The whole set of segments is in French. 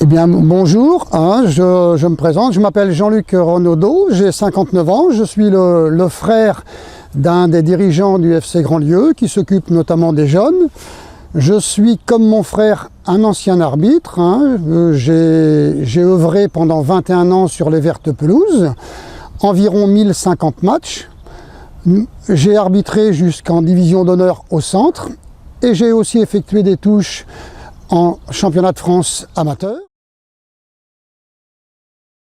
Eh bien, bonjour, je me présente, je m'appelle Jean-Luc Renaudot, j'ai 59 ans, je suis le frère d'un des dirigeants du FC Grandlieu qui s'occupe notamment des jeunes. Je suis, comme mon frère, un ancien arbitre, j'ai œuvré pendant 21 ans sur les vertes pelouses, environ 1050 matchs. J'ai arbitré jusqu'en division d'honneur au centre et j'ai aussi effectué des touches en championnat de France amateur.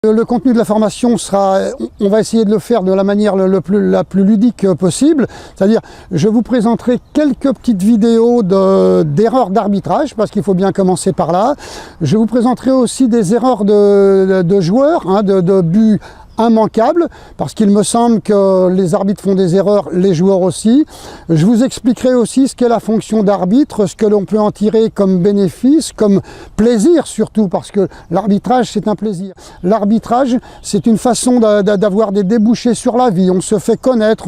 Le contenu de la formation sera, on va essayer de le faire de la manière la plus ludique possible, c'est-à-dire je vous présenterai quelques petites vidéos d'erreurs d'arbitrage, parce qu'il faut bien commencer par là. Je vous présenterai aussi des erreurs de joueurs, de buts immanquables, parce qu'il me semble que les arbitres font des erreurs, les joueurs aussi. Je vous expliquerai aussi ce qu'est la fonction d'arbitre, ce que l'on peut en tirer comme bénéfice, comme plaisir surtout, parce que l'arbitrage c'est un plaisir. L'arbitrage c'est une façon d'avoir des débouchés sur la vie, on se fait connaître,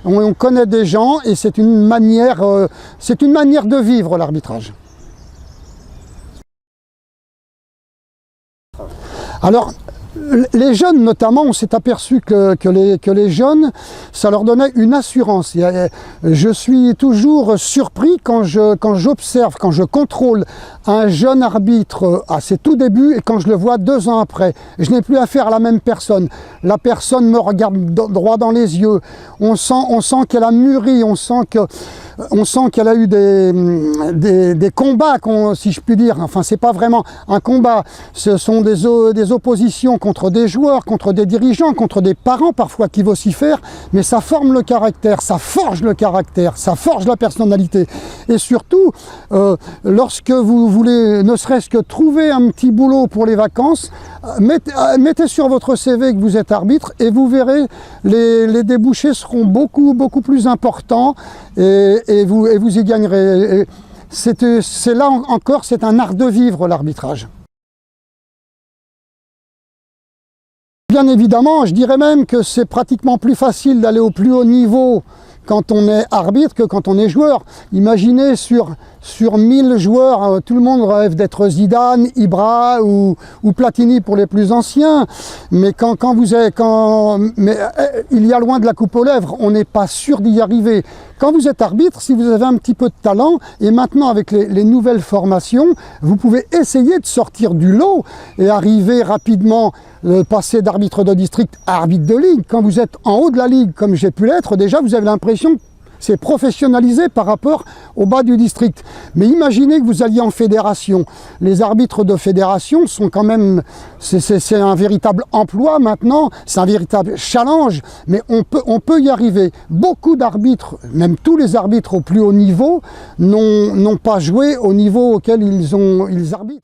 on connaît des gens et c'est une manière de vivre l'arbitrage. Alors, les jeunes notamment, on s'est aperçu que les jeunes, ça leur donnait une assurance. Je suis toujours surpris quand j'observe, quand je contrôle un jeune arbitre à ses tout débuts et quand je le vois 2 ans après. Je n'ai plus affaire à la même personne. La personne me regarde droit dans les yeux. On sent qu'elle a mûri, on sent qu'elle a eu des combats, si je puis dire. Enfin, c'est pas vraiment un combat. Ce sont des oppositions contre des joueurs, contre des dirigeants, contre des parents parfois qui vocifèrent, mais ça forme le caractère, ça forge le caractère, ça forge la personnalité. Et surtout, lorsque vous voulez ne serait-ce que trouver un petit boulot pour les vacances, mettez sur votre CV que vous êtes arbitre et vous verrez, les débouchés seront beaucoup plus importants et vous y gagnerez. C'est là encore, c'est un art de vivre l'arbitrage. Bien évidemment, je dirais même que c'est pratiquement plus facile d'aller au plus haut niveau quand on est arbitre que quand on est joueur. Imaginez sur 1000 joueurs, tout le monde rêve d'être Zidane, Ibra ou Platini pour les plus anciens. Mais mais il y a loin de la coupe aux lèvres, on n'est pas sûr d'y arriver. Quand vous êtes arbitre, si vous avez un petit peu de talent, et maintenant avec les nouvelles formations, vous pouvez essayer de sortir du lot et arriver rapidement, passer d'arbitre de district à arbitre de ligue. Quand vous êtes en haut de la ligue, comme j'ai pu l'être, déjà vous avez l'impression que c'est professionnalisé par rapport au bas du district. Mais imaginez que vous alliez en fédération. Les arbitres de fédération sont quand même, c'est un véritable emploi maintenant, c'est un véritable challenge, mais on peut y arriver. Beaucoup d'arbitres, même tous les arbitres au plus haut niveau, n'ont pas joué au niveau auquel ils arbitrent.